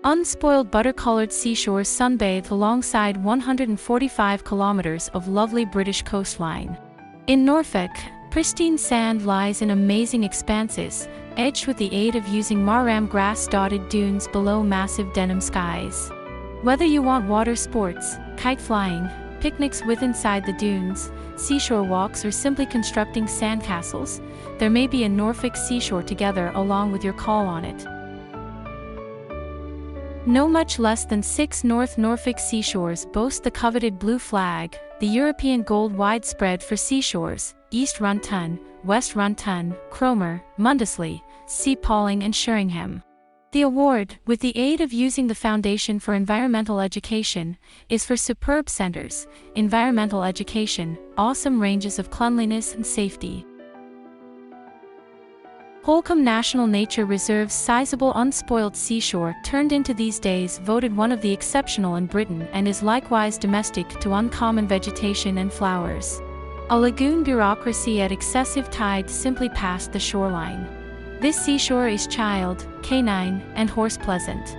Unspoiled butter-colored seashores sunbathe alongside 145 kilometers of lovely British coastline. In Norfolk, pristine sand lies in amazing expanses, edged with the aid of using marram grass-dotted dunes below massive denim skies. Whether you want water sports, kite-flying, picnics withinside the dunes, seashore walks, or simply constructing sandcastles, there may be a Norfolk seashore together along with your call on it. No much less than 6 North Norfolk seashores boast the coveted blue flag, the European gold widespread for seashores, East Runton, West Runton, Cromer, Mundesley, Sea Palling and Sheringham. The award, with the aid of using the Foundation for Environmental Education, is for superb centers, environmental education, awesome ranges of cleanliness and safety. Holcombe National Nature Reserve's sizable unspoiled seashore turned into these days voted one of the exceptional in Britain and is likewise domestic to uncommon vegetation and flowers. A lagoon bureaucracy at excessive tide simply passed the shoreline. This seashore is child, canine, and horse pleasant.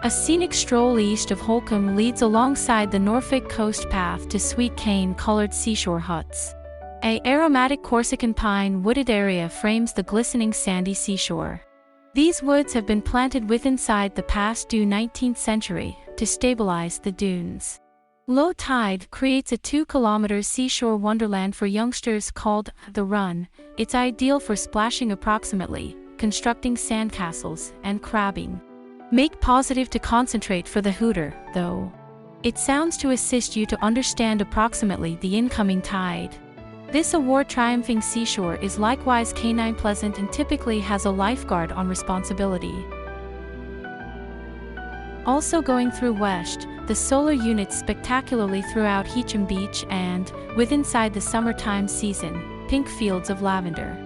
A scenic stroll east of Holcombe leads alongside the Norfolk coast path to sweet cane-colored seashore huts. An aromatic Corsican pine wooded area frames the glistening sandy seashore. These woods have been planted withinside the past due 19th century to stabilize the dunes. Low tide creates a 2-kilometer seashore wonderland for youngsters called The Run. It's ideal for splashing approximately, constructing sandcastles, and crabbing. Make positive to concentrate for the hooter, though. It sounds to assist you to understand approximately the incoming tide. This award-triumphing seashore is likewise canine pleasant and typically has a lifeguard on responsibility. Also going through West, the solar units spectacularly throughout Heacham Beach and, withinside the summertime season, pink fields of lavender.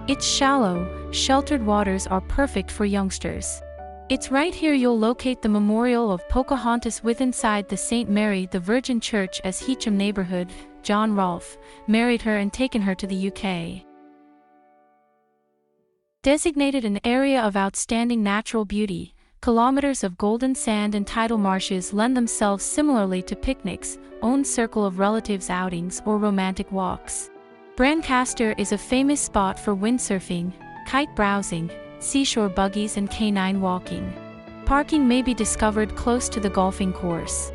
Its shallow, sheltered waters are perfect for youngsters. It's right here you'll locate the memorial of Pocahontas withinside the St. Mary the Virgin Church as Heacham neighborhood. John Rolfe married her and taken her to the UK. Designated an area of outstanding natural beauty, kilometers of golden sand and tidal marshes lend themselves similarly to picnics, own circle of relatives outings, or romantic walks. Brancaster is a famous spot for windsurfing, kite browsing, seashore buggies and canine walking. Parking may be discovered close to the golfing course.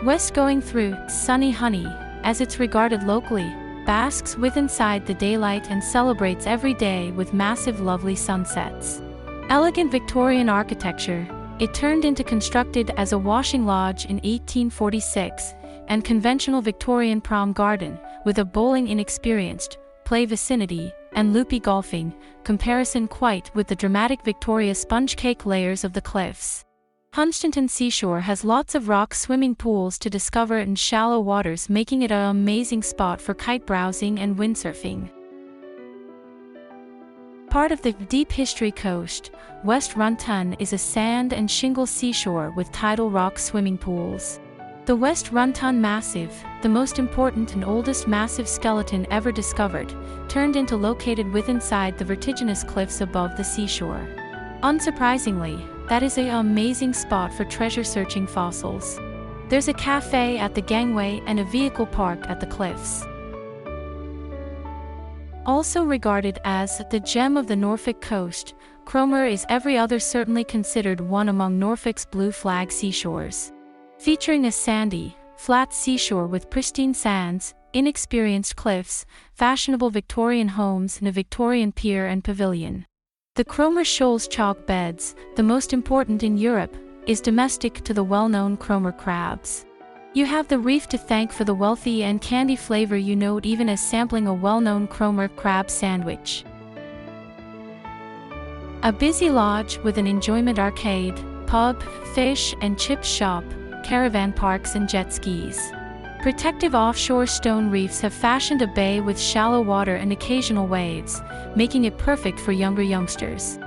West going through sunny Honey, as it's regarded locally, basks withinside the daylight and celebrates every day with massive lovely sunsets. Elegant Victorian architecture, it turned into constructed as a washing lodge in 1846, and conventional Victorian prom garden, with a bowling inexperienced, play vicinity, and loopy golfing, comparison quite with the dramatic Victoria sponge cake layers of the cliffs. Hunstanton Seashore has lots of rock swimming pools to discover and shallow waters, making it an amazing spot for kite browsing and windsurfing. Part of the deep history coast, West Runton is a sand and shingle seashore with tidal rock swimming pools. The West Runton Massif, the most important and oldest massive skeleton ever discovered, turned into located withinside the vertiginous cliffs above the seashore. Unsurprisingly, that is an amazing spot for treasure-searching fossils. There's a cafe at the gangway and a vehicle park at the cliffs. Also regarded as the gem of the Norfolk coast, Cromer is every other certainly considered one among Norfolk's blue flag seashores. Featuring a sandy, flat seashore with pristine sands, inexperienced cliffs, fashionable Victorian homes and a Victorian pier and pavilion. The Cromer Shoals chalk beds, the most important in Europe, is domestic to the well-known Cromer crabs. You have the reef to thank for the wealthy and candy flavor you note even as sampling a well-known Cromer crab sandwich. A busy lodge with an enjoyment arcade, pub, fish and chip shop, caravan parks and jet skis. Protective offshore stone reefs have fashioned a bay with shallow water and occasional waves, making it perfect for younger youngsters.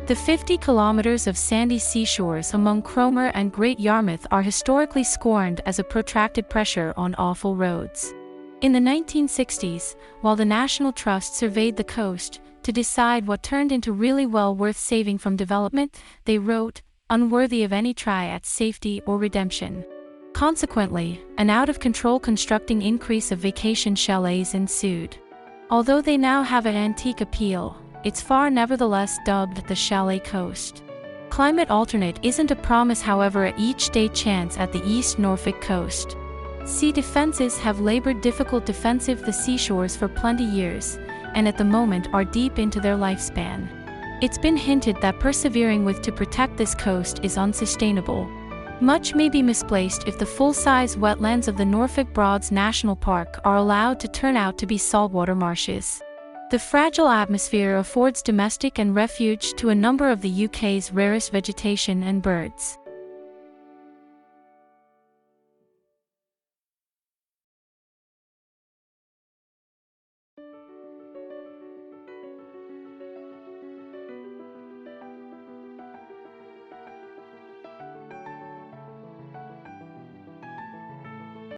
The 50 kilometers of sandy seashores among Cromer and Great Yarmouth are historically scorned as a protracted pressure on awful roads. In the 1960s, while the National Trust surveyed the coast, to decide what turned into really well worth saving from development, they wrote, unworthy of any try at safety or redemption. Consequently, an out-of-control constructing increase of vacation chalets ensued. Although they now have an antique appeal, it's far nevertheless dubbed the chalet coast. Climate alternate isn't a promise, however, at each day chance at the East Norfolk coast. Sea defenses have labored difficult defensive the seashores for plenty years, and at the moment are deep into their lifespan. It's been hinted that persevering with to protect this coast is unsustainable. Much may be misplaced if the full-size wetlands of the Norfolk Broads National Park are allowed to turn out to be saltwater marshes. The fragile atmosphere affords domestic and refuge to a number of the UK's rarest vegetation and birds.